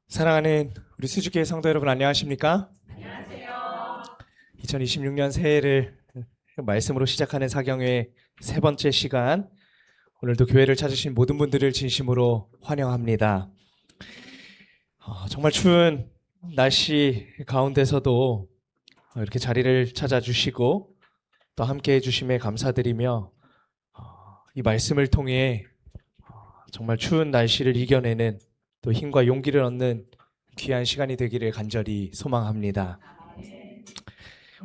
사랑하는 우리 수주교회 성도 여러분, 안녕하십니까? 안녕하세요. 2026년 새해를 말씀으로 시작하는 사경회 세 번째 시간, 오늘도 교회를 찾으신 모든 분들을 진심으로 환영합니다. 정말 추운 날씨 가운데서도 이렇게 자리를 찾아주시고 또 함께 해주심에 감사드리며 이 말씀을 통해 정말 추운 날씨를 이겨내는 또 힘과 용기를 얻는 귀한 시간이 되기를 간절히 소망합니다.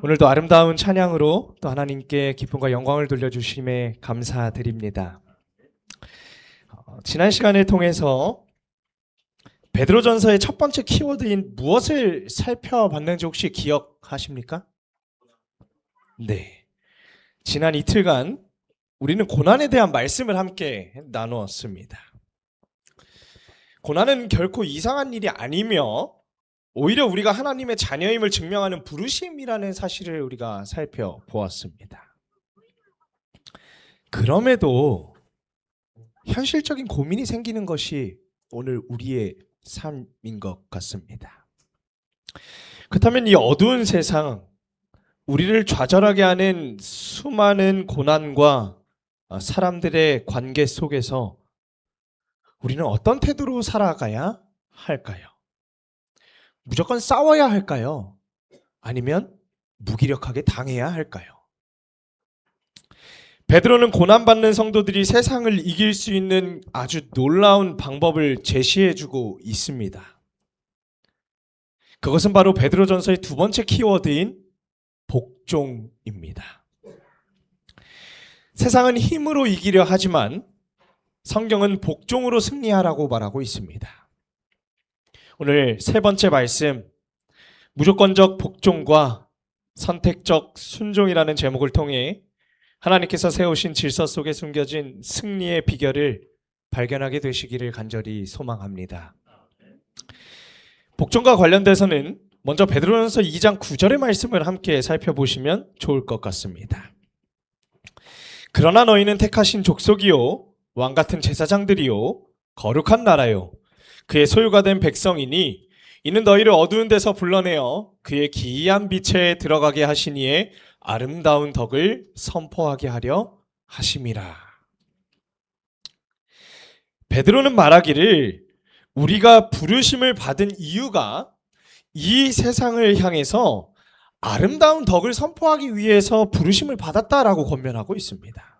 오늘도 아름다운 찬양으로 또 하나님께 기쁨과 영광을 돌려주심에 감사드립니다. 지난 시간을 통해서 베드로전서의 첫 번째 키워드인 무엇을 살펴봤는지 혹시 기억하십니까? 네. 지난 이틀간 우리는 고난에 대한 말씀을 함께 나누었습니다. 고난은 결코 이상한 일이 아니며 오히려 우리가 하나님의 자녀임을 증명하는 부르심이라는 사실을 우리가 살펴보았습니다. 그럼에도 현실적인 고민이 생기는 것이 오늘 우리의 삶인 것 같습니다. 그렇다면 이 어두운 세상, 우리를 좌절하게 하는 수많은 고난과 사람들의 관계 속에서 우리는 어떤 태도로 살아가야 할까요? 무조건 싸워야 할까요? 아니면 무기력하게 당해야 할까요? 베드로는 고난받는 성도들이 세상을 이길 수 있는 아주 놀라운 방법을 제시해주고 있습니다. 그것은 바로 베드로전서의 두 번째 키워드인 복종입니다. 세상은 힘으로 이기려 하지만 성경은 복종으로 승리하라고 말하고 있습니다. 오늘 세 번째 말씀, 무조건적 복종과 선택적 순종이라는 제목을 통해 하나님께서 세우신 질서 속에 숨겨진 승리의 비결을 발견하게 되시기를 간절히 소망합니다. 복종과 관련돼서는 먼저 베드로전서 2장 9절의 말씀을 함께 살펴보시면 좋을 것 같습니다. 그러나 너희는 택하신 족속이요 왕같은 제사장들이요 거룩한 나라요 그의 소유가 된 백성이니 이는 너희를 어두운 데서 불러내어 그의 기이한 빛에 들어가게 하시니에 아름다운 덕을 선포하게 하려 하심이라. 베드로는 말하기를 우리가 부르심을 받은 이유가 이 세상을 향해서 아름다운 덕을 선포하기 위해서 부르심을 받았다라고 권면하고 있습니다.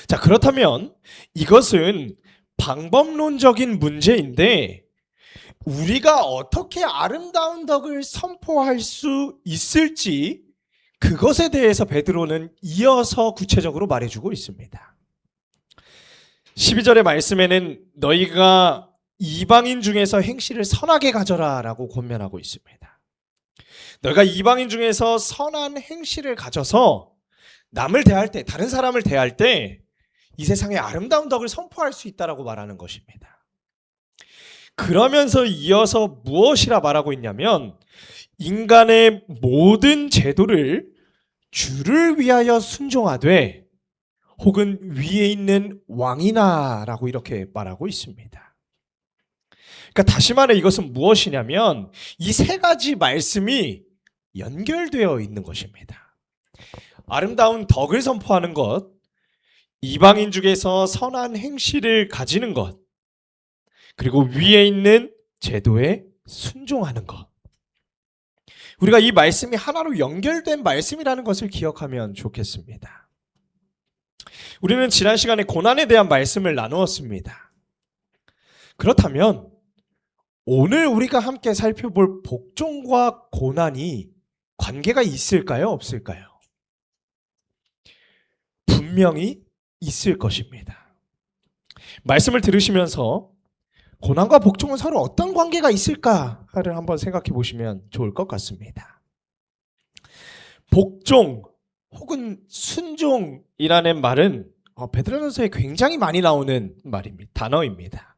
자, 그렇다면 이것은 방법론적인 문제인데 우리가 어떻게 아름다운 덕을 선포할 수 있을지 그것에 대해서 베드로는 이어서 구체적으로 말해주고 있습니다. 12절의 말씀에는 너희가 이방인 중에서 행실을 선하게 가져라 라고 권면하고 있습니다. 너희가 이방인 중에서 선한 행실을 가져서 남을 대할 때, 다른 사람을 대할 때 이 세상에 아름다운 덕을 선포할 수 있다라고 말하는 것입니다. 그러면서 이어서 무엇이라 말하고 있냐면 인간의 모든 제도를 주를 위하여 순종하되 혹은 위에 있는 왕이나라고 이렇게 말하고 있습니다. 그러니까 다시 말해 이것은 무엇이냐면 이 세 가지 말씀이 연결되어 있는 것입니다. 아름다운 덕을 선포하는 것, 이방인 중에서 선한 행실을 가지는 것, 그리고 위에 있는 제도에 순종하는 것. 우리가 이 말씀이 하나로 연결된 말씀이라는 것을 기억하면 좋겠습니다. 우리는 지난 시간에 고난에 대한 말씀을 나누었습니다. 그렇다면 오늘 우리가 함께 살펴볼 복종과 고난이 관계가 있을까요? 없을까요? 분명히 있을 것입니다. 말씀을 들으시면서 고난과 복종은 서로 어떤 관계가 있을까를 한번 생각해 보시면 좋을 것 같습니다. 복종 혹은 순종이라는 말은 베드로전서에 굉장히 많이 나오는 말입니다. 단어입니다.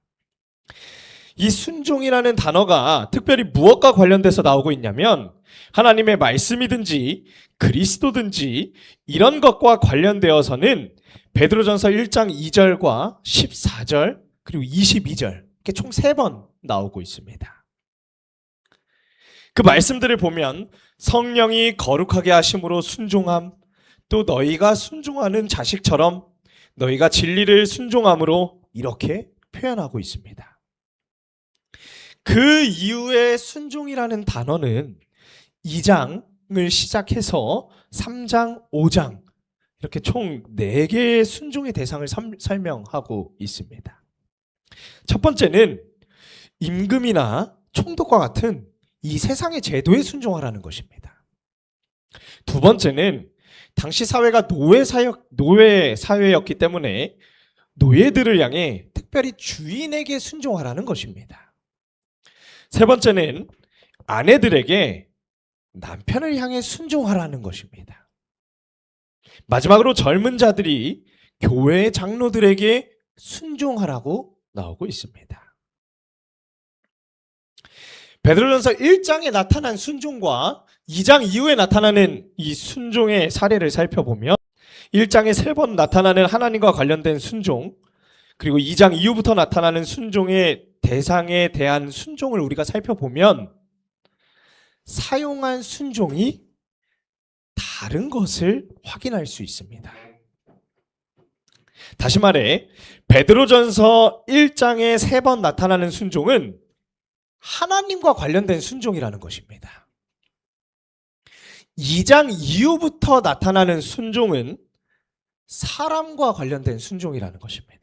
이 순종이라는 단어가 특별히 무엇과 관련돼서 나오고 있냐면 하나님의 말씀이든지 그리스도든지 이런 것과 관련되어서는 베드로전서 1장 2절과 14절 그리고 22절 이렇게 총 3번 나오고 있습니다. 그 말씀들을 보면 성령이 거룩하게 하심으로 순종함, 또 너희가 순종하는 자식처럼 너희가 진리를 순종함으로 이렇게 표현하고 있습니다. 그 이후에 순종이라는 단어는 2장을 시작해서 3장, 5장 이렇게 총 4개의 순종의 대상을 설명하고 있습니다. 첫 번째는 임금이나 총독과 같은 이 세상의 제도에 순종하라는 것입니다. 두 번째는 당시 사회가 노예 사회였기 때문에 노예들을 향해 특별히 주인에게 순종하라는 것입니다. 세 번째는 아내들에게 남편을 향해 순종하라는 것입니다. 마지막으로 젊은 자들이 교회의 장로들에게 순종하라고 나오고 있습니다. 베드로전서 1장에 나타난 순종과 2장 이후에 나타나는 이 순종의 사례를 살펴보면 1장에 3번 나타나는 하나님과 관련된 순종, 그리고 2장 이후부터 나타나는 순종의 대상에 대한 순종을 우리가 살펴보면 사용한 순종이 다른 것을 확인할 수 있습니다. 다시 말해 베드로전서 1장에 3번 나타나는 순종은 하나님과 관련된 순종이라는 것입니다. 2장 이후부터 나타나는 순종은 사람과 관련된 순종이라는 것입니다.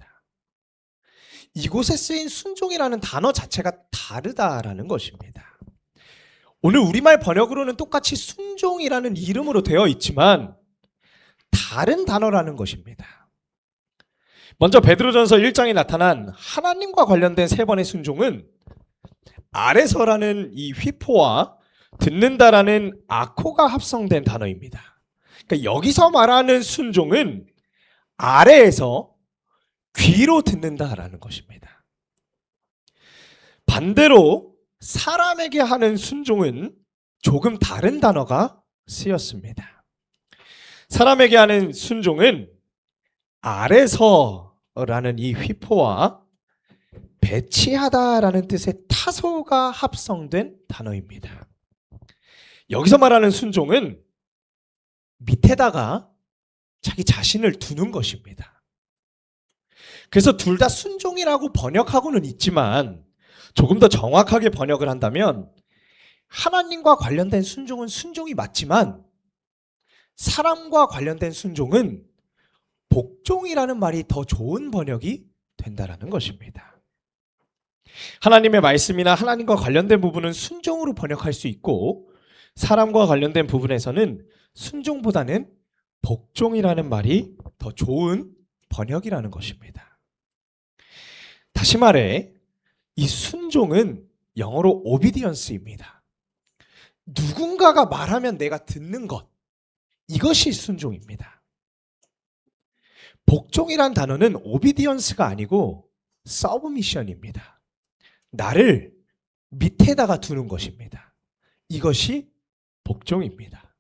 이곳에 쓰인 순종이라는 단어 자체가 다르다라는 것입니다. 오늘 우리말 번역으로는 똑같이 순종이라는 이름으로 되어 있지만 다른 단어라는 것입니다. 먼저 베드로전서 1장에 나타난 하나님과 관련된 3번의 순종은 아래서라는 이 휘포와 듣는다라는 아코가 합성된 단어입니다. 그러니까 여기서 말하는 순종은 아래에서 귀로 듣는다라는 것입니다. 반대로 사람에게 하는 순종은 조금 다른 단어가 쓰였습니다. 사람에게 하는 순종은 아래서라는 이 휘포와 배치하다라는 뜻의 타소가 합성된 단어입니다. 여기서 말하는 순종은 밑에다가 자기 자신을 두는 것입니다. 그래서 둘 다 순종이라고 번역하고는 있지만 조금 더 정확하게 번역을 한다면 하나님과 관련된 순종은 순종이 맞지만 사람과 관련된 순종은 복종이라는 말이 더 좋은 번역이 된다라는 것입니다. 하나님의 말씀이나 하나님과 관련된 부분은 순종으로 번역할 수 있고 사람과 관련된 부분에서는 순종보다는 복종이라는 말이 더 좋은 번역이라는 것입니다. 다시 말해 이 순종은 영어로 obedience입니다. 누군가가 말하면 내가 듣는 것, 이것이 순종입니다. 복종이란 단어는 obedience가 아니고 submission입니다. 나를 밑에다가 두는 것입니다. 이것이 복종입니다.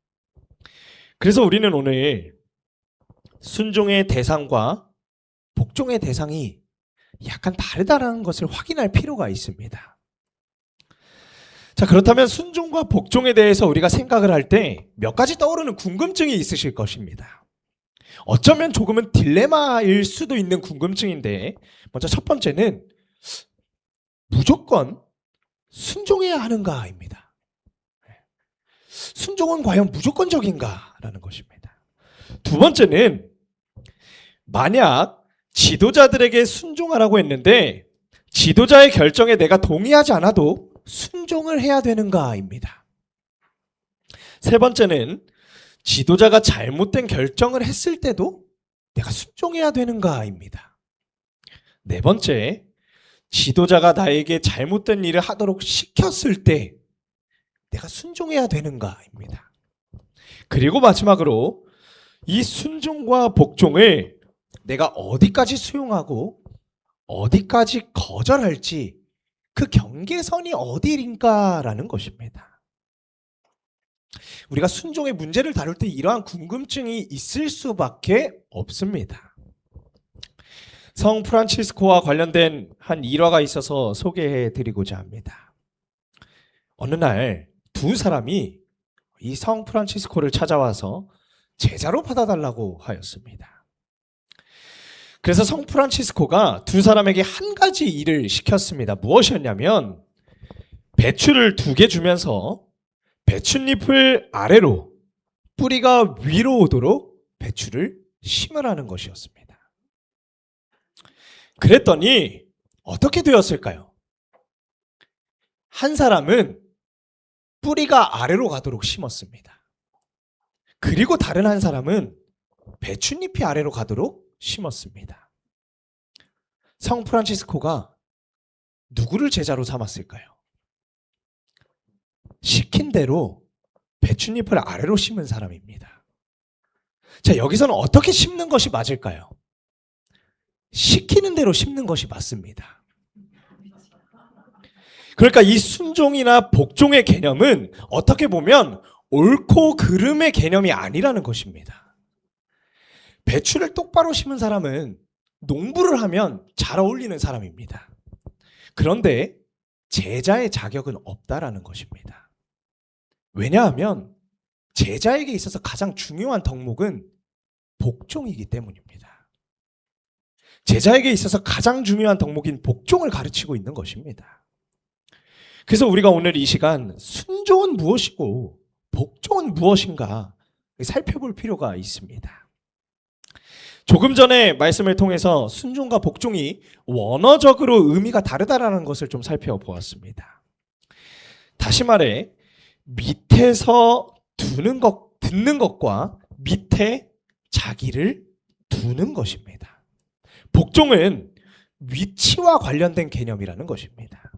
그래서 우리는 오늘 순종의 대상과 복종의 대상이 약간 다르다는 것을 확인할 필요가 있습니다. 자, 그렇다면 순종과 복종에 대해서 우리가 생각을 할 때 몇 가지 떠오르는 궁금증이 있으실 것입니다. 어쩌면 조금은 딜레마일 수도 있는 궁금증인데 먼저 첫 번째는 무조건 순종해야 하는가입니다. 순종은 과연 무조건적인가라는 것입니다. 두 번째는 만약 지도자들에게 순종하라고 했는데 지도자의 결정에 내가 동의하지 않아도 순종을 해야 되는가입니다. 세 번째는 지도자가 잘못된 결정을 했을 때도 내가 순종해야 되는가입니다. 네 번째, 지도자가 나에게 잘못된 일을 하도록 시켰을 때 내가 순종해야 되는가입니다. 그리고 마지막으로 이 순종과 복종을 내가 어디까지 수용하고 어디까지 거절할지 그 경계선이 어디인가라는 것입니다. 우리가 순종의 문제를 다룰 때 이러한 궁금증이 있을 수밖에 없습니다. 성 프란치스코와 관련된 한 일화가 있어서 소개해 드리고자 합니다. 어느 날 두 사람이 이 성 프란치스코를 찾아와서 제자로 받아달라고 하였습니다. 그래서 성 프란치스코가 두 사람에게 한 가지 일을 시켰습니다. 무엇이었냐면 배추를 2개 주면서 배춧잎을 아래로 뿌리가 위로 오도록 배추를 심으라는 것이었습니다. 그랬더니 어떻게 되었을까요? 한 사람은 뿌리가 아래로 가도록 심었습니다. 그리고 다른 한 사람은 배춧잎이 아래로 가도록 심었습니다. 성 프란치스코가 누구를 제자로 삼았을까요? 시킨 대로 배춧잎을 아래로 심은 사람입니다. 자, 여기서는 어떻게 심는 것이 맞을까요? 시키는 대로 심는 것이 맞습니다. 그러니까 이 순종이나 복종의 개념은 어떻게 보면 옳고 그름의 개념이 아니라는 것입니다. 배추를 똑바로 심은 사람은 농부를 하면 잘 어울리는 사람입니다. 그런데 제자의 자격은 없다라는 것입니다. 왜냐하면 제자에게 있어서 가장 중요한 덕목은 복종이기 때문입니다. 제자에게 있어서 가장 중요한 덕목인 복종을 가르치고 있는 것입니다. 그래서 우리가 오늘 이 시간 순종은 무엇이고 복종은 무엇인가 살펴볼 필요가 있습니다. 조금 전에 말씀을 통해서 순종과 복종이 원어적으로 의미가 다르다라는 것을 좀 살펴보았습니다. 다시 말해 밑에서 듣는 것과 밑에 자기를 두는 것입니다. 복종은 위치와 관련된 개념이라는 것입니다.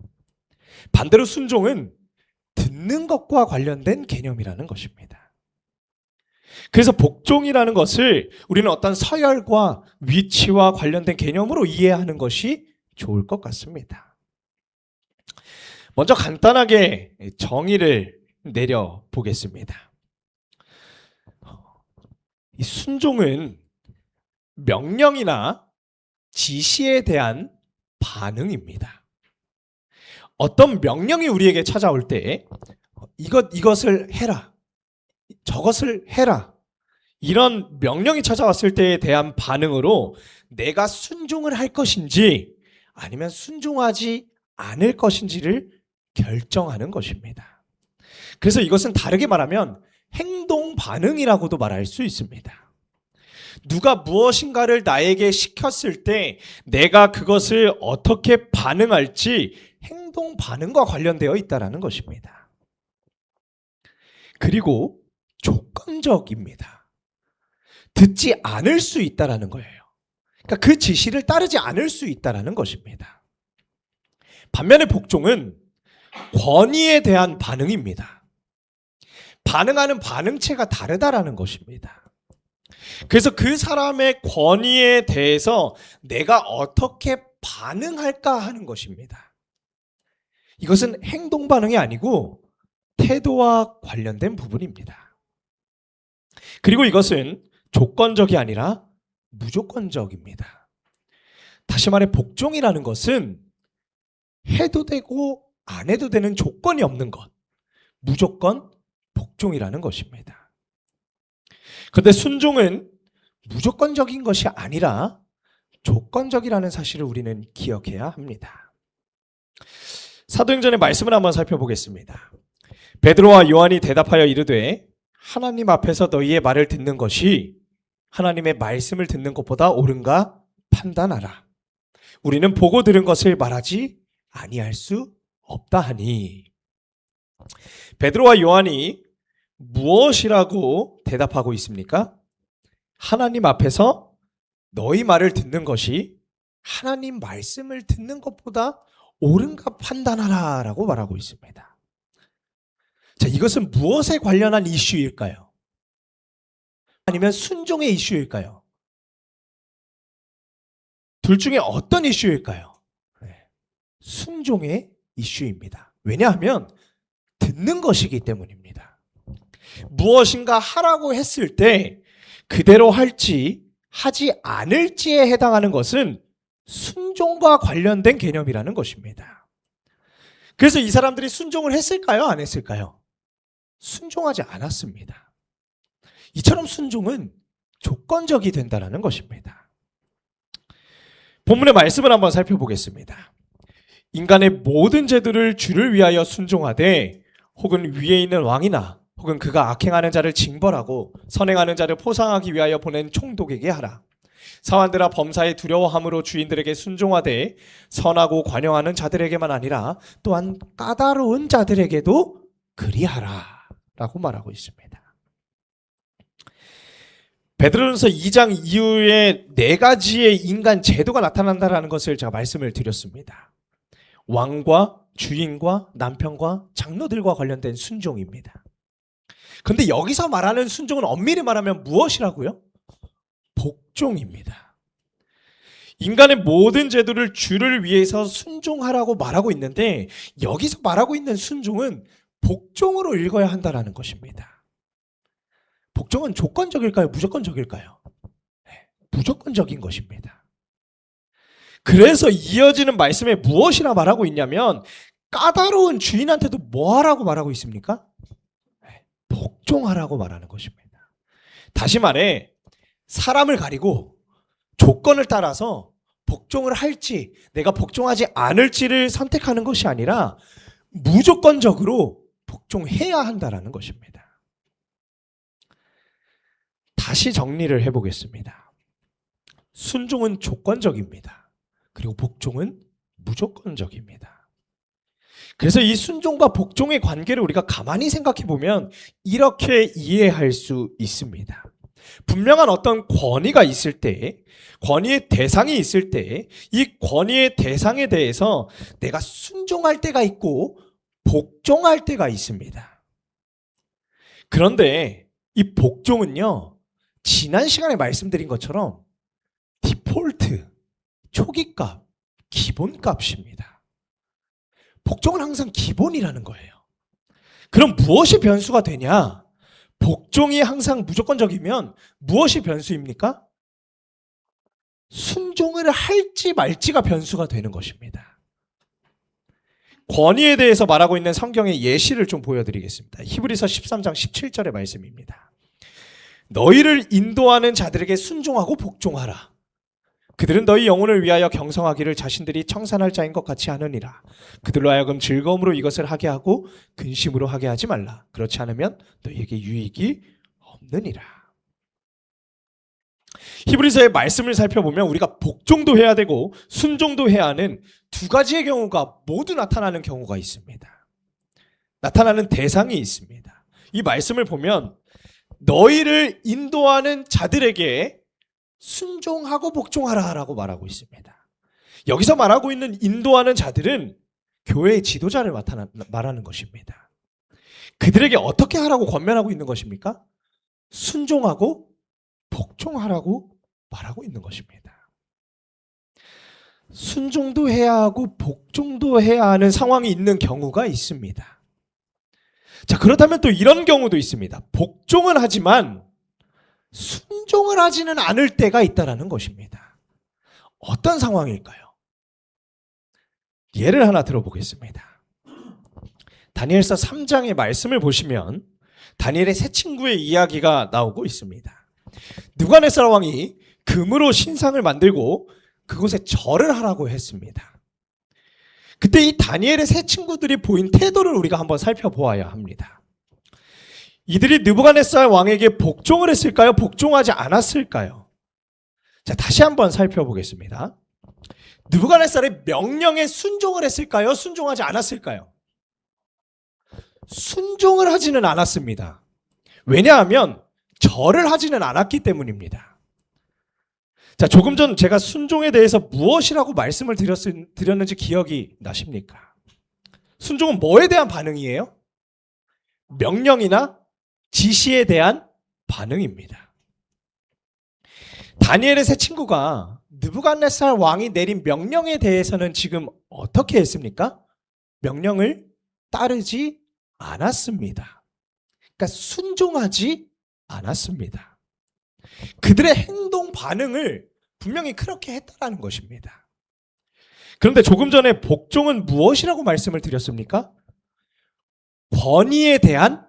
반대로 순종은 듣는 것과 관련된 개념이라는 것입니다. 그래서 복종이라는 것을 우리는 어떤 서열과 위치와 관련된 개념으로 이해하는 것이 좋을 것 같습니다. 먼저 간단하게 정의를 내려보겠습니다. 이 순종은 명령이나 지시에 대한 반응입니다. 어떤 명령이 우리에게 찾아올 때 이것을 해라, 저것을 해라, 이런 명령이 찾아왔을 때에 대한 반응으로 내가 순종을 할 것인지 아니면 순종하지 않을 것인지를 결정하는 것입니다. 그래서 이것은 다르게 말하면 행동 반응이라고도 말할 수 있습니다. 누가 무엇인가를 나에게 시켰을 때 내가 그것을 어떻게 반응할지 행동 반응과 관련되어 있다는 것입니다. 그리고 조건적입니다. 듣지 않을 수 있다는 거예요. 그러니까 그 지시를 따르지 않을 수 있다는 것입니다. 반면에 복종은 권위에 대한 반응입니다. 반응하는 반응체가 다르다는 것입니다. 그래서 그 사람의 권위에 대해서 내가 어떻게 반응할까 하는 것입니다. 이것은 행동 반응이 아니고 태도와 관련된 부분입니다. 그리고 이것은 조건적이 아니라 무조건적입니다. 다시 말해 복종이라는 것은 해도 되고 안 해도 되는 조건이 없는 것, 무조건 복종이라는 것입니다. 그런데 순종은 무조건적인 것이 아니라 조건적이라는 사실을 우리는 기억해야 합니다. 사도행전의 말씀을 한번 살펴보겠습니다. 베드로와 요한이 대답하여 이르되 하나님 앞에서 너희의 말을 듣는 것이 하나님의 말씀을 듣는 것보다 옳은가 판단하라. 우리는 보고 들은 것을 말하지 아니할 수 없다 하니. 베드로와 요한이 무엇이라고 대답하고 있습니까? 하나님 앞에서 너희 말을 듣는 것이 하나님 말씀을 듣는 것보다 옳은가 판단하라 라고 말하고 있습니다. 자, 이것은 무엇에 관련한 이슈일까요? 아니면 순종의 이슈일까요? 둘 중에 어떤 이슈일까요? 순종의 이슈입니다. 왜냐하면 듣는 것이기 때문입니다. 무엇인가 하라고 했을 때 그대로 할지 하지 않을지에 해당하는 것은 순종과 관련된 개념이라는 것입니다. 그래서 이 사람들이 순종을 했을까요? 안 했을까요? 순종하지 않았습니다. 이처럼 순종은 조건적이 된다는 것입니다. 본문의 말씀을 한번 살펴보겠습니다. 인간의 모든 제도를 주를 위하여 순종하되 혹은 위에 있는 왕이나 혹은 그가 악행하는 자를 징벌하고 선행하는 자를 포상하기 위하여 보낸 총독에게 하라. 사환들아 범사에 두려워함으로 주인들에게 순종하되 선하고 관용하는 자들에게만 아니라 또한 까다로운 자들에게도 그리하라 라고 말하고 있습니다. 베드로전서 2장 이후에 4가지의 인간 제도가 나타난다는 것을 제가 말씀을 드렸습니다. 왕과 주인과 남편과 장로들과 관련된 순종입니다. 그런데 여기서 말하는 순종은 엄밀히 말하면 무엇이라고요? 복종입니다. 인간의 모든 제도를 주를 위해서 순종하라고 말하고 있는데 여기서 말하고 있는 순종은 복종으로 읽어야 한다는 것입니다. 복종은 조건적일까요? 무조건적일까요? 네, 무조건적인 것입니다. 그래서 이어지는 말씀에 무엇이라 말하고 있냐면 까다로운 주인한테도 뭐 하라고 말하고 있습니까? 네, 복종하라고 말하는 것입니다. 다시 말해 사람을 가리고 조건을 따라서 복종을 할지 내가 복종하지 않을지를 선택하는 것이 아니라 무조건적으로 복종해야 한다는 것입니다. 다시 정리를 해보겠습니다. 순종은 조건적입니다. 그리고 복종은 무조건적입니다. 그래서 이 순종과 복종의 관계를 우리가 가만히 생각해 보면 이렇게 이해할 수 있습니다. 분명한 어떤 권위가 있을 때, 권위의 대상이 있을 때, 이 권위의 대상에 대해서 내가 순종할 때가 있고 복종할 때가 있습니다. 그런데 이 복종은요, 지난 시간에 말씀드린 것처럼 디폴트, 초기값, 기본값입니다. 복종은 항상 기본이라는 거예요. 그럼 무엇이 변수가 되냐? 복종이 항상 무조건적이면 무엇이 변수입니까? 순종을 할지 말지가 변수가 되는 것입니다. 권위에 대해서 말하고 있는 성경의 예시를 좀 보여드리겠습니다. 히브리서 13장 17절의 말씀입니다. 너희를 인도하는 자들에게 순종하고 복종하라. 그들은 너희 영혼을 위하여 경성하기를 자신들이 청산할 자인 것 같이 하느니라. 그들로 하여금 즐거움으로 이것을 하게 하고 근심으로 하게 하지 말라. 그렇지 않으면 너희에게 유익이 없느니라. 히브리서의 말씀을 살펴보면 우리가 복종도 해야 되고 순종도 해야 하는 2가지의 경우가 모두 나타나는 경우가 있습니다. 나타나는 대상이 있습니다. 이 말씀을 보면 너희를 인도하는 자들에게 순종하고 복종하라라고 말하고 있습니다. 여기서 말하고 있는 인도하는 자들은 교회의 지도자를 말하는 것입니다. 그들에게 어떻게 하라고 권면하고 있는 것입니까? 순종하고 복종하라고 말하고 있는 것입니다. 순종도 해야 하고 복종도 해야 하는 상황이 있는 경우가 있습니다. 자, 그렇다면 또 이런 경우도 있습니다. 복종은 하지만 순종을 하지는 않을 때가 있다는 것입니다. 어떤 상황일까요? 예를 하나 들어보겠습니다. 다니엘서 3장의 말씀을 보시면 다니엘의 세 친구의 이야기가 나오고 있습니다. 느부갓네살 왕이 금으로 신상을 만들고 그곳에 절을 하라고 했습니다. 그때 이 다니엘의 세 친구들이 보인 태도를 우리가 한번 살펴보아야 합니다. 이들이 느부갓네살 왕에게 복종을 했을까요? 복종하지 않았을까요? 자, 다시 한번 살펴보겠습니다. 느부갓네살의 명령에 순종을 했을까요? 순종하지 않았을까요? 순종을 하지는 않았습니다. 왜냐하면 절을 하지는 않았기 때문입니다. 자, 조금 전 제가 순종에 대해서 무엇이라고 말씀을 드렸는지 기억이 나십니까? 순종은 뭐에 대한 반응이에요? 명령이나 지시에 대한 반응입니다. 다니엘의 세 친구가 느부갓네살 왕이 내린 명령에 대해서는 지금 어떻게 했습니까? 명령을 따르지 않았습니다. 그러니까 순종하지 않았습니다. 그들의 행동 반응을 분명히 그렇게 했다는 것입니다. 그런데 조금 전에 복종은 무엇이라고 말씀을 드렸습니까? 권위에 대한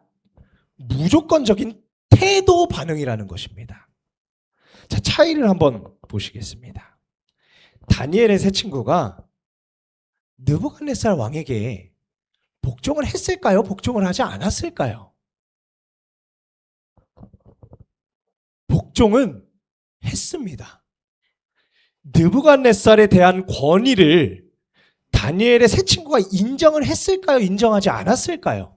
무조건적인 태도 반응이라는 것입니다. 자, 차이를 한번 보시겠습니다. 다니엘의 세 친구가 느부갓네살 왕에게 복종을 했을까요? 복종을 하지 않았을까요? 복종은 했습니다. 느부갓네살에 대한 권위를 다니엘의 세 친구가 인정을 했을까요? 인정하지 않았을까요?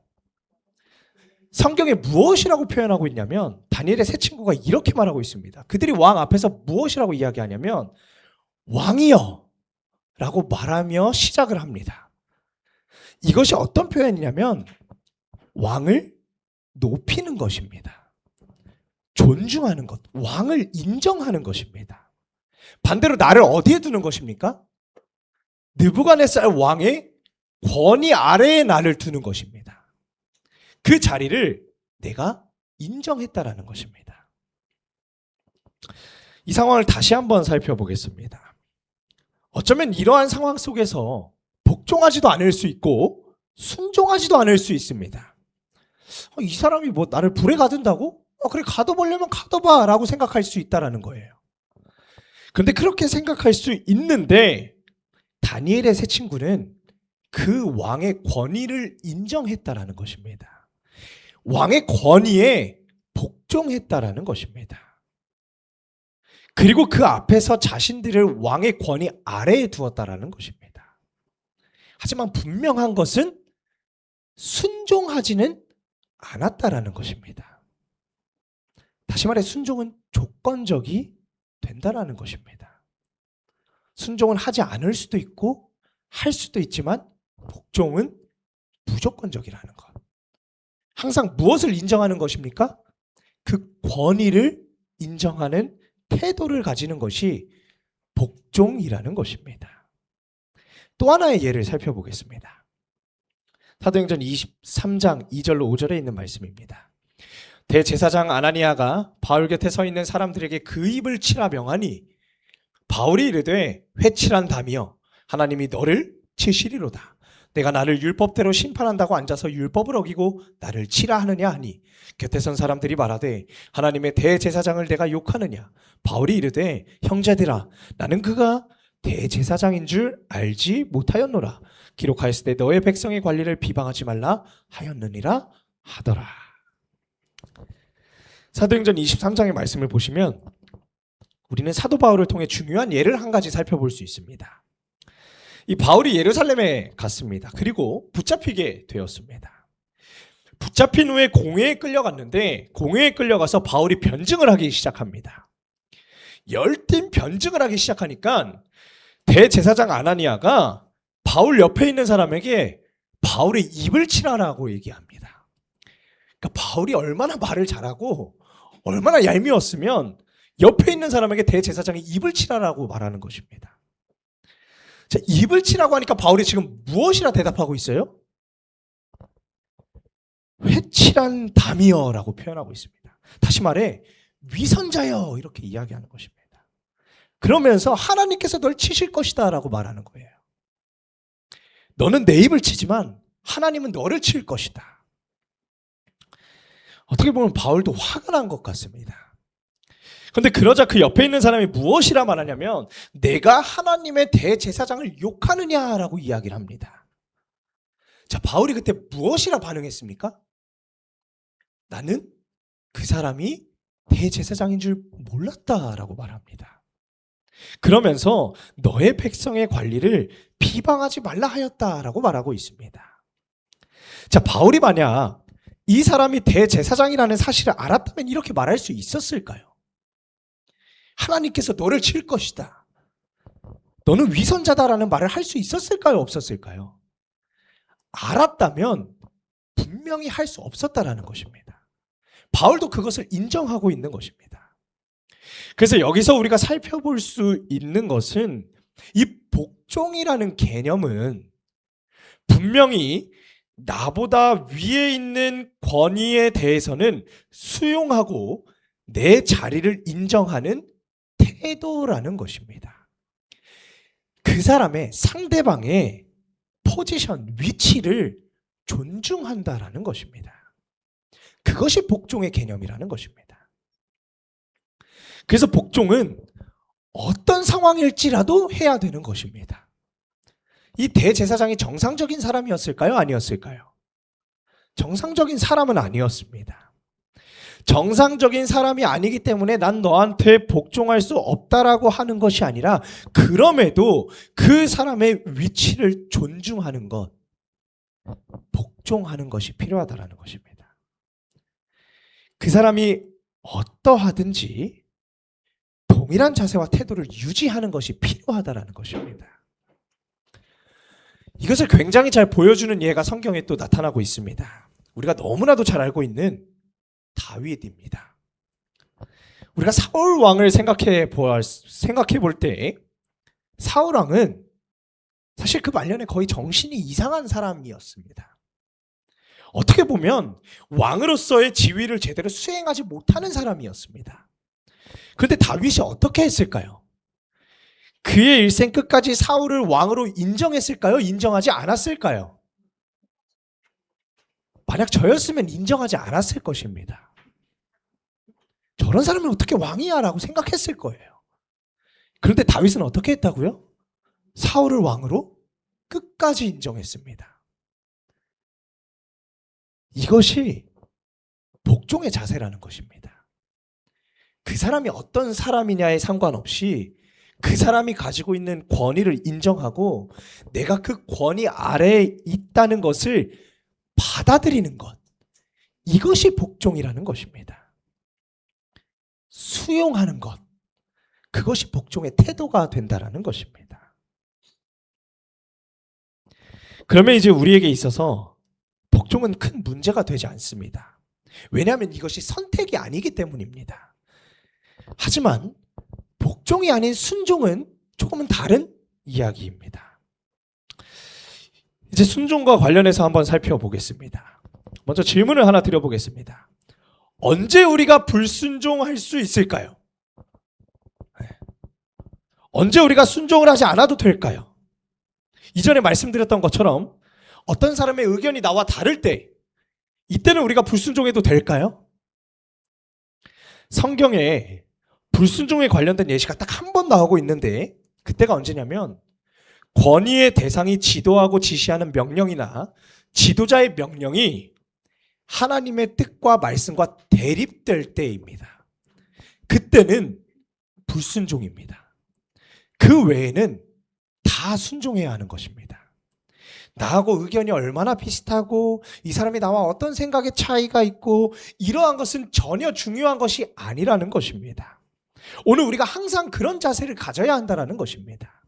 성경에 무엇이라고 표현하고 있냐면 다니엘의 세 친구가 이렇게 말하고 있습니다. 그들이 왕 앞에서 무엇이라고 이야기하냐면 왕이여 라고 말하며 시작을 합니다. 이것이 어떤 표현이냐면 왕을 높이는 것입니다. 존중하는 것, 왕을 인정하는 것입니다. 반대로 나를 어디에 두는 것입니까? 느부갓네살 왕의 권위 아래에 나를 두는 것입니다. 그 자리를 내가 인정했다라는 것입니다. 이 상황을 다시 한번 살펴보겠습니다. 어쩌면 이러한 상황 속에서 복종하지도 않을 수 있고 순종하지도 않을 수 있습니다. 이 사람이 뭐 나를 불에 가둔다고? 그래 가둬보려면 가둬봐 라고 생각할 수 있다는 거예요. 그런데 그렇게 생각할 수 있는데 다니엘의 세 친구는 그 왕의 권위를 인정했다라는 것입니다. 왕의 권위에 복종했다라는 것입니다. 그리고 그 앞에서 자신들을 왕의 권위 아래에 두었다라는 것입니다. 하지만 분명한 것은 순종하지는 않았다라는 것입니다. 다시 말해 순종은 조건적이 된다라는 것입니다. 순종은 하지 않을 수도 있고 할 수도 있지만 복종은 무조건적이라는 것. 항상 무엇을 인정하는 것입니까? 그 권위를 인정하는 태도를 가지는 것이 복종이라는 것입니다. 또 하나의 예를 살펴보겠습니다. 사도행전 23장 2절로 5절에 있는 말씀입니다. 대제사장 아나니아가 바울 곁에 서 있는 사람들에게 그 입을 치라 명하니 바울이 이르되 회칠한 담이여 하나님이 너를 치시리로다. 내가 나를 율법대로 심판한다고 앉아서 율법을 어기고 나를 치라 하느냐 하니 곁에 선 사람들이 말하되 하나님의 대제사장을 내가 욕하느냐. 바울이 이르되 형제들아 나는 그가 대제사장인 줄 알지 못하였노라. 기록하였을 때 너의 백성의 관리를 비방하지 말라 하였느니라 하더라. 사도행전 23장의 말씀을 보시면 우리는 사도 바울을 통해 중요한 예를 한 가지 살펴볼 수 있습니다. 이 바울이 예루살렘에 갔습니다. 그리고 붙잡히게 되었습니다. 붙잡힌 후에 공회에 끌려갔는데 공회에 끌려가서 바울이 변증을 하기 시작합니다. 열띤 변증을 하기 시작하니까 대제사장 아나니아가 바울 옆에 있는 사람에게 바울의 입을 치라라고 얘기합니다. 그러니까 바울이 얼마나 말을 잘하고 얼마나 얄미웠으면 옆에 있는 사람에게 대제사장이 입을 치라라고 말하는 것입니다. 자, 입을 치라고 하니까 바울이 지금 무엇이라 대답하고 있어요? 회칠한 담이여 라고 표현하고 있습니다. 다시 말해 위선자여 이렇게 이야기하는 것입니다. 그러면서 하나님께서 널 치실 것이다 라고 말하는 거예요. 너는 내 입을 치지만 하나님은 너를 칠 것이다. 어떻게 보면 바울도 화가 난 것 같습니다. 그런데 그러자 그 옆에 있는 사람이 무엇이라 말하냐면 내가 하나님의 대제사장을 욕하느냐라고 이야기를 합니다. 자, 바울이 그때 무엇이라 반응했습니까? 나는 그 사람이 대제사장인 줄 몰랐다라고 말합니다. 그러면서 너의 백성의 관리를 비방하지 말라 하였다라고 말하고 있습니다. 자, 바울이 만약 이 사람이 대제사장이라는 사실을 알았다면 이렇게 말할 수 있었을까요? 하나님께서 너를 칠 것이다. 너는 위선자다라는 말을 할 수 있었을까요? 없었을까요? 알았다면 분명히 할 수 없었다라는 것입니다. 바울도 그것을 인정하고 있는 것입니다. 그래서 여기서 우리가 살펴볼 수 있는 것은 이 복종이라는 개념은 분명히 나보다 위에 있는 권위에 대해서는 수용하고 내 자리를 인정하는 태도라는 것입니다. 그 사람의 상대방의 포지션, 위치를 존중한다라는 것입니다. 그것이 복종의 개념이라는 것입니다. 그래서 복종은 어떤 상황일지라도 해야 되는 것입니다. 이 대제사장이 정상적인 사람이었을까요? 아니었을까요? 정상적인 사람은 아니었습니다. 정상적인 사람이 아니기 때문에 난 너한테 복종할 수 없다라고 하는 것이 아니라 그럼에도 그 사람의 위치를 존중하는 것, 복종하는 것이 필요하다라는 것입니다. 그 사람이 어떠하든지 동일한 자세와 태도를 유지하는 것이 필요하다라는 것입니다. 이것을 굉장히 잘 보여주는 예가 성경에 또 나타나고 있습니다. 우리가 너무나도 잘 알고 있는 다윗입니다. 우리가 사울 왕을 생각해 볼 때 사울 왕은 사실 그 말년에 거의 정신이 이상한 사람이었습니다. 어떻게 보면 왕으로서의 지위를 제대로 수행하지 못하는 사람이었습니다. 그런데 다윗이 어떻게 했을까요? 그의 일생 끝까지 사울을 왕으로 인정했을까요? 인정하지 않았을까요? 만약 저였으면 인정하지 않았을 것입니다. 저런 사람이 어떻게 왕이야? 라고 생각했을 거예요. 그런데 다윗은 어떻게 했다고요? 사울을 왕으로 끝까지 인정했습니다. 이것이 복종의 자세라는 것입니다. 그 사람이 어떤 사람이냐에 상관없이 그 사람이 가지고 있는 권위를 인정하고 내가 그 권위 아래에 있다는 것을 받아들이는 것, 이것이 복종이라는 것입니다. 수용하는 것, 그것이 복종의 태도가 된다라는 것입니다. 그러면 이제 우리에게 있어서 복종은 큰 문제가 되지 않습니다. 왜냐하면 이것이 선택이 아니기 때문입니다. 하지만 복종이 아닌 순종은 조금은 다른 이야기입니다. 이제 순종과 관련해서 한번 살펴보겠습니다. 먼저 질문을 하나 드려보겠습니다. 언제 우리가 불순종할 수 있을까요? 언제 우리가 순종을 하지 않아도 될까요? 이전에 말씀드렸던 것처럼 어떤 사람의 의견이 나와 다를 때 이때는 우리가 불순종해도 될까요? 성경에 불순종에 관련된 예시가 딱 한 번 나오고 있는데 그때가 언제냐면 권위의 대상이 지도하고 지시하는 명령이나 지도자의 명령이 하나님의 뜻과 말씀과 대립될 때입니다. 그때는 불순종입니다. 그 외에는 다 순종해야 하는 것입니다. 나하고 의견이 얼마나 비슷하고 이 사람이 나와 어떤 생각의 차이가 있고 이러한 것은 전혀 중요한 것이 아니라는 것입니다. 오늘 우리가 항상 그런 자세를 가져야 한다는 것입니다.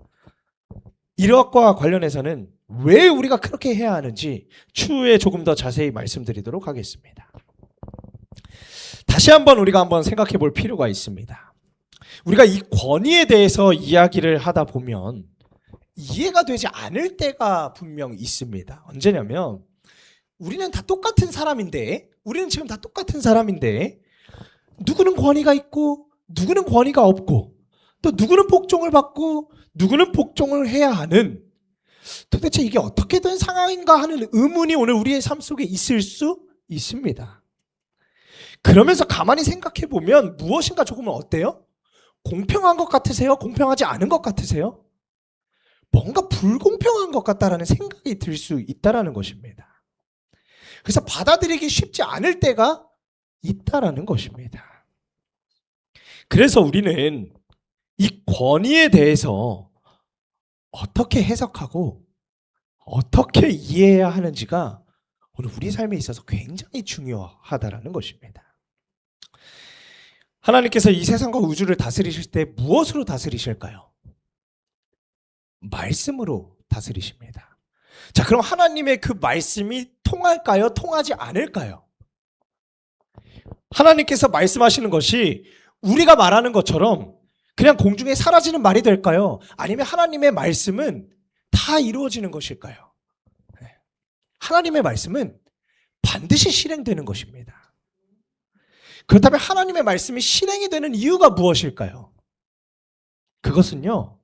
이것과 관련해서는 왜 우리가 그렇게 해야 하는지 추후에 조금 더 자세히 말씀드리도록 하겠습니다. 다시 한번 우리가 한번 생각해 볼 필요가 있습니다. 우리가 이 권위에 대해서 이야기를 하다 보면 이해가 되지 않을 때가 분명 있습니다. 언제냐면 우리는 다 똑같은 사람인데 누구는 권위가 있고 누구는 권위가 없고 또 누구는 복종을 받고 누구는 복종을 해야 하는, 도대체 이게 어떻게 된 상황인가 하는 의문이 오늘 우리의 삶 속에 있을 수 있습니다. 그러면서 가만히 생각해 보면 무엇인가 조금은 어때요? 공평한 것 같으세요? 공평하지 않은 것 같으세요? 뭔가 불공평한 것 같다라는 생각이 들 수 있다라는 것입니다. 그래서 받아들이기 쉽지 않을 때가 있다라는 것입니다. 그래서 우리는 이 권위에 대해서 어떻게 해석하고 어떻게 이해해야 하는지가 오늘 우리 삶에 있어서 굉장히 중요하다라는 것입니다. 하나님께서 이 세상과 우주를 다스리실 때 무엇으로 다스리실까요? 말씀으로 다스리십니다. 자, 그럼 하나님의 그 말씀이 통할까요? 통하지 않을까요? 하나님께서 말씀하시는 것이 우리가 말하는 것처럼 그냥 공중에 사라지는 말이 될까요? 아니면 하나님의 말씀은 다 이루어지는 것일까요? 하나님의 말씀은 반드시 실행되는 것입니다. 그렇다면 하나님의 말씀이 실행이 되는 이유가 무엇일까요? 그것은요,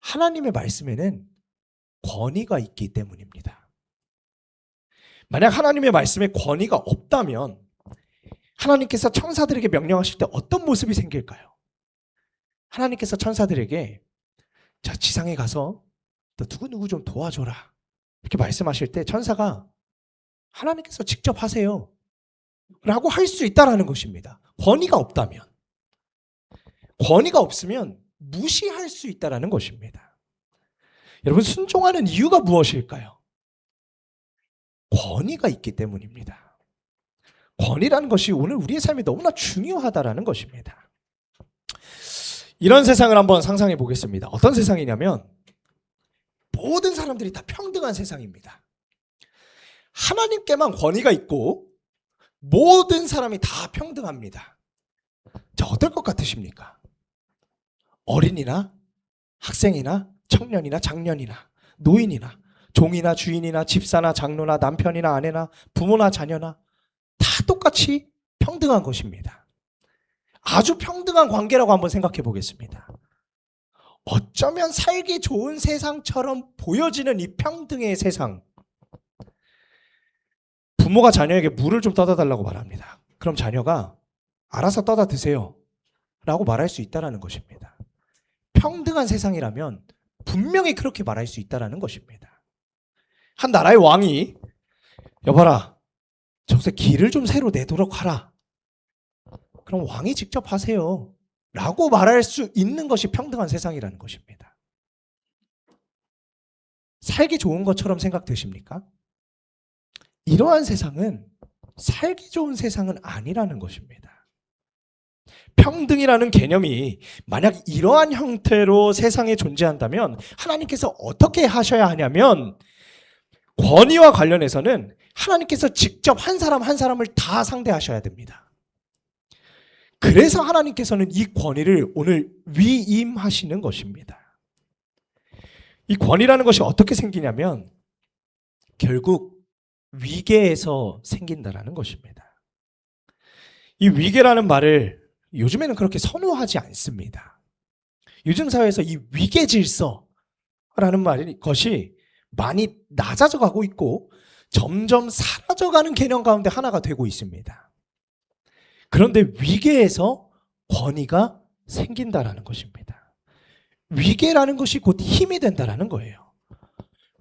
하나님의 말씀에는 권위가 있기 때문입니다. 만약 하나님의 말씀에 권위가 없다면 하나님께서 천사들에게 명령하실 때 어떤 모습이 생길까요? 하나님께서 천사들에게 자, 지상에 가서 너 누구누구 좀 도와줘라 이렇게 말씀하실 때 천사가 하나님께서 직접 하세요 라고 할 수 있다라는 것입니다. 권위가 없다면. 권위가 없으면 무시할 수 있다라는 것입니다. 여러분, 순종하는 이유가 무엇일까요? 권위가 있기 때문입니다. 권위라는 것이 오늘 우리의 삶에 너무나 중요하다라는 것입니다. 이런 세상을 한번 상상해 보겠습니다. 어떤 세상이냐면 모든 사람들이 다 평등한 세상입니다. 하나님께만 권위가 있고 모든 사람이 다 평등합니다. 자, 어떨 것 같으십니까? 어린이나 학생이나 청년이나 장년이나 노인이나 종이나 주인이나 집사나 장로나 남편이나 아내나 부모나 자녀나 다 똑같이 평등한 것입니다. 아주 평등한 관계라고 한번 생각해 보겠습니다. 어쩌면 살기 좋은 세상처럼 보여지는 이 평등의 세상. 부모가 자녀에게 물을 좀 떠다 달라고 말합니다. 그럼 자녀가 알아서 떠다 드세요 라고 말할 수 있다는 것입니다. 평등한 세상이라면 분명히 그렇게 말할 수 있다는 것입니다. 한 나라의 왕이 여봐라, 저기서 길을 좀 새로 내도록 하라. 그럼 왕이 직접 하세요 라고 말할 수 있는 것이 평등한 세상이라는 것입니다. 살기 좋은 것처럼 생각되십니까? 이러한 세상은 살기 좋은 세상은 아니라는 것입니다. 평등이라는 개념이 만약 이러한 형태로 세상에 존재한다면 하나님께서 어떻게 하셔야 하냐면 권위와 관련해서는 하나님께서 직접 한 사람 한 사람을 다 상대하셔야 됩니다. 그래서 하나님께서는 이 권위를 오늘 위임하시는 것입니다. 이 권위라는 것이 어떻게 생기냐면 결국 위계에서 생긴다라는 것입니다. 이 위계라는 말을 요즘에는 그렇게 선호하지 않습니다. 요즘 사회에서 이 위계 질서라는 것이 많이 낮아져 가고 있고 점점 사라져가는 개념 가운데 하나가 되고 있습니다. 그런데 위계에서 권위가 생긴다라는 것입니다. 위계라는 것이 곧 힘이 된다라는 거예요.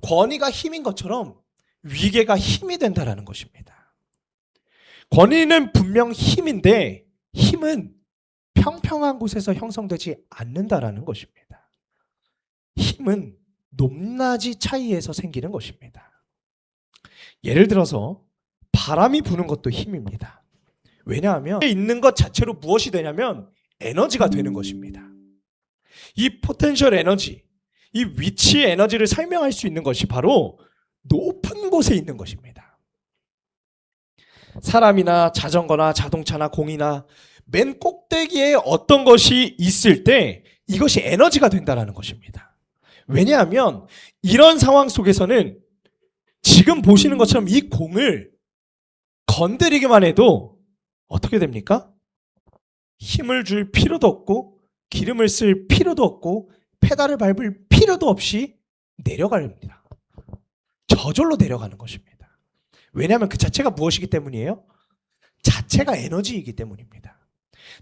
권위가 힘인 것처럼 위계가 힘이 된다라는 것입니다. 권위는 분명 힘인데 힘은 평평한 곳에서 형성되지 않는다라는 것입니다. 힘은 높낮이 차이에서 생기는 것입니다. 예를 들어서 바람이 부는 것도 힘입니다. 왜냐하면 있는 것 자체로 무엇이 되냐면 에너지가 되는 것입니다. 이 포텐셜 에너지, 이 위치 에너지를 설명할 수 있는 것이 바로 높은 곳에 있는 것입니다. 사람이나 자전거나 자동차나 공이나 맨 꼭대기에 어떤 것이 있을 때 이것이 에너지가 된다는 것입니다. 왜냐하면 이런 상황 속에서는 지금 보시는 것처럼 이 공을 건드리기만 해도 어떻게 됩니까? 힘을 줄 필요도 없고 기름을 쓸 필요도 없고 페달을 밟을 필요도 없이 내려갑니다. 저절로 내려가는 것입니다. 왜냐하면 그 자체가 무엇이기 때문이에요? 자체가 에너지이기 때문입니다.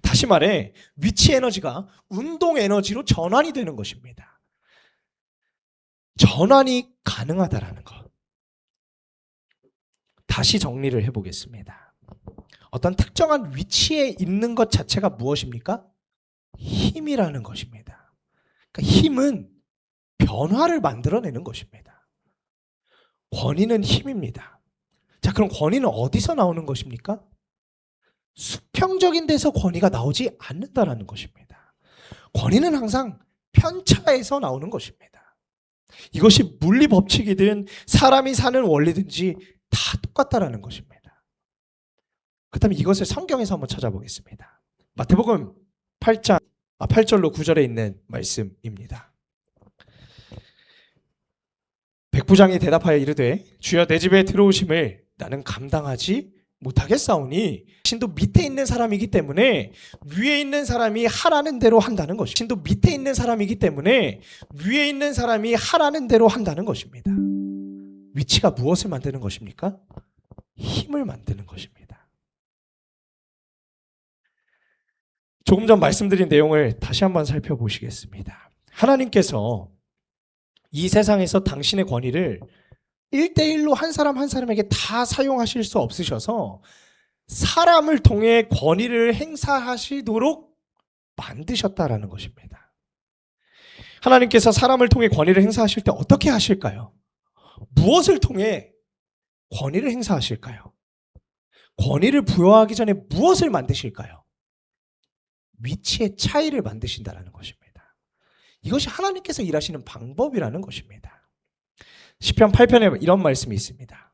다시 말해 위치 에너지가 운동 에너지로 전환이 되는 것입니다. 전환이 가능하다라는 것. 다시 정리를 해보겠습니다. 어떤 특정한 위치에 있는 것 자체가 무엇입니까? 힘이라는 것입니다. 그러니까 힘은 변화를 만들어내는 것입니다. 권위는 힘입니다. 자, 그럼 권위는 어디서 나오는 것입니까? 수평적인 데서 권위가 나오지 않는다라는 것입니다. 권위는 항상 편차에서 나오는 것입니다. 이것이 물리 법칙이든 사람이 사는 원리든지 다 똑같다라는 것입니다. 그렇다면 이것을 성경에서 한번 찾아보겠습니다. 마태복음 8절로 9절에 있는 말씀입니다. 백부장이 대답하여 이르되 주여 내 집에 들어오심을 나는 감당하지 못하겠사오니 신도 밑에 있는 사람이기 때문에 위에 있는 사람이 하라는 대로 한다는 것입니다. 신도 밑에 있는 사람이기 때문에 위에 있는 사람이 하라는 대로 한다는 것입니다. 위치가 무엇을 만드는 것입니까? 힘을 만드는 것입니다. 조금 전 말씀드린 내용을 다시 한번 살펴보시겠습니다. 하나님께서 이 세상에서 당신의 권위를 1대1로 한 사람 한 사람에게 다 사용하실 수 없으셔서 사람을 통해 권위를 행사하시도록 만드셨다라는 것입니다. 하나님께서 사람을 통해 권위를 행사하실 때 어떻게 하실까요? 무엇을 통해 권위를 행사하실까요? 권위를 부여하기 전에 무엇을 만드실까요? 위치의 차이를 만드신다라는 것입니다. 이것이 하나님께서 일하시는 방법이라는 것입니다. 시편 8편에 이런 말씀이 있습니다.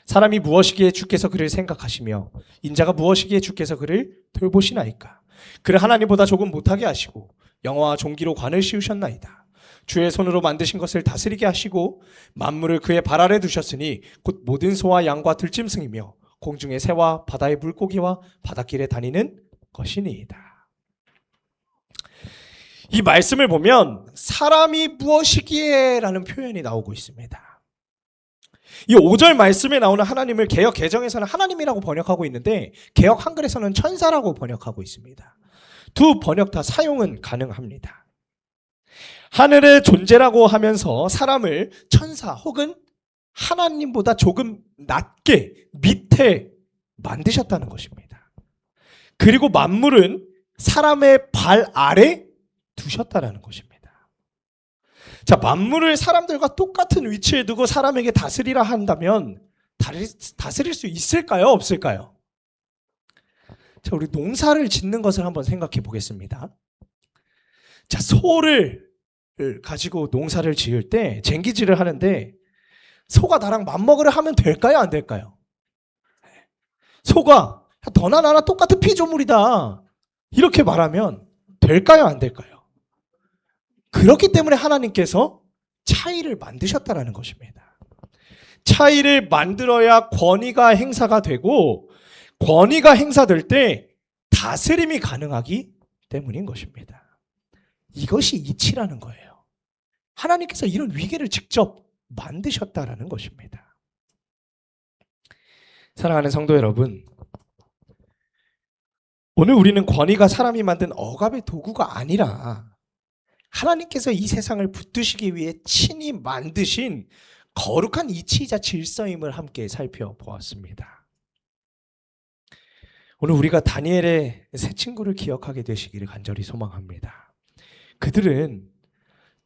사람이 무엇이기에 주께서 그를 생각하시며 인자가 무엇이기에 주께서 그를 돌보시나이까. 그를 하나님보다 조금 못하게 하시고 영화와 종기로 관을 씌우셨나이다. 주의 손으로 만드신 것을 다스리게 하시고 만물을 그의 발 아래 두셨으니 곧 모든 소와 양과 들짐승이며 공중의 새와 바다의 물고기와 바닷길에 다니는 것이니이다. 이 말씀을 보면 사람이 무엇이기에 라는 표현이 나오고 있습니다. 이 5절 말씀에 나오는 하나님을 개역 개정에서는 하나님이라고 번역하고 있는데 개역 한글에서는 천사라고 번역하고 있습니다. 두 번역 다 사용은 가능합니다. 하늘의 존재라고 하면서 사람을 천사 혹은 하나님보다 조금 낮게 밑에 만드셨다는 것입니다. 그리고 만물은 사람의 발 아래 두셨다라는 것입니다. 자, 만물을 사람들과 똑같은 위치에 두고 사람에게 다스리라 한다면 다스릴 수 있을까요? 없을까요? 자, 우리 농사를 짓는 것을 한번 생각해 보겠습니다. 자, 소를 가지고 농사를 지을 때 쟁기질을 하는데 소가 나랑 맞먹으려 하면 될까요? 안 될까요? 소가 너나 나나 똑같은 피조물이다 이렇게 말하면 될까요? 안 될까요? 그렇기 때문에 하나님께서 차이를 만드셨다는 것입니다. 차이를 만들어야 권위가 행사가 되고 권위가 행사될 때 다스림이 가능하기 때문인 것입니다. 이것이 이치라는 거예요. 하나님께서 이런 위계를 직접 만드셨다는 것입니다. 사랑하는 성도 여러분, 오늘 우리는 권위가 사람이 만든 억압의 도구가 아니라 하나님께서 이 세상을 붙드시기 위해 친히 만드신 거룩한 이치이자 질서임을 함께 살펴보았습니다. 오늘 우리가 다니엘의 세 친구를 기억하게 되시기를 간절히 소망합니다. 그들은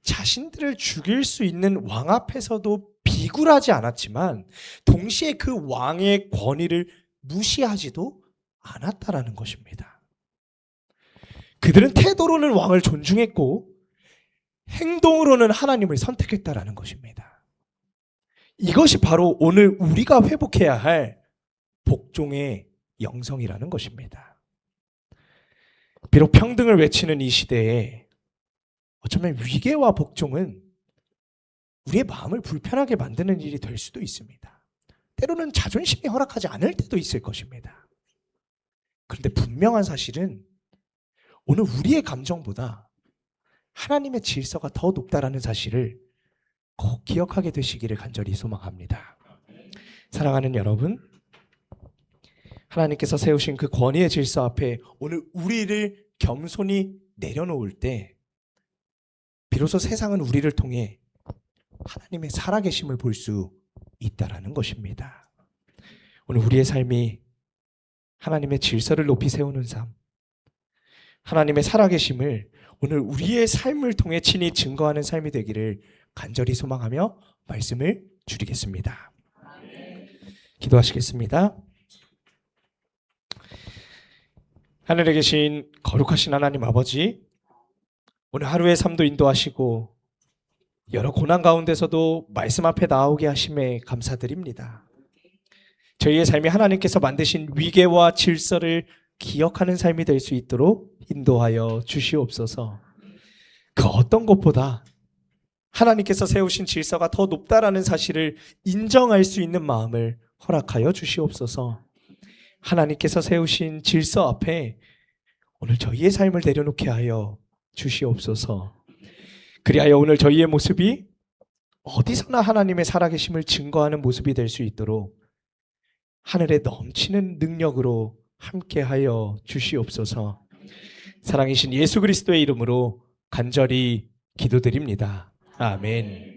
자신들을 죽일 수 있는 왕 앞에서도 비굴하지 않았지만 동시에 그 왕의 권위를 무시하지도 않았다라는 것입니다. 그들은 태도로는 왕을 존중했고 행동으로는 하나님을 선택했다라는 것입니다. 이것이 바로 오늘 우리가 회복해야 할 복종의 영성이라는 것입니다. 비록 평등을 외치는 이 시대에 어쩌면 위계와 복종은 우리의 마음을 불편하게 만드는 일이 될 수도 있습니다. 때로는 자존심이 허락하지 않을 때도 있을 것입니다. 그런데 분명한 사실은 오늘 우리의 감정보다 하나님의 질서가 더 높다라는 사실을 꼭 기억하게 되시기를 간절히 소망합니다. 사랑하는 여러분, 하나님께서 세우신 그 권위의 질서 앞에 오늘 우리를 겸손히 내려놓을 때 비로소 세상은 우리를 통해 하나님의 살아계심을 볼 수 있다라는 것입니다. 오늘 우리의 삶이 하나님의 질서를 높이 세우는 삶, 하나님의 살아계심을 오늘 우리의 삶을 통해 친히 증거하는 삶이 되기를 간절히 소망하며 말씀을 줄이겠습니다. 기도하시겠습니다. 하늘에 계신 거룩하신 하나님 아버지, 오늘 하루의 삶도 인도하시고 여러 고난 가운데서도 말씀 앞에 나오게 하심에 감사드립니다. 저희의 삶이 하나님께서 만드신 위계와 질서를 기억하는 삶이 될 수 있도록 인도하여 주시옵소서. 그 어떤 것보다 하나님께서 세우신 질서가 더 높다라는 사실을 인정할 수 있는 마음을 허락하여 주시옵소서. 하나님께서 세우신 질서 앞에 오늘 저희의 삶을 내려놓게 하여 주시옵소서. 그리하여 오늘 저희의 모습이 어디서나 하나님의 살아계심을 증거하는 모습이 될 수 있도록 하늘에 넘치는 능력으로 함께하여 주시옵소서. 사랑이신 예수 그리스도의 이름으로 간절히 기도드립니다. 아멘.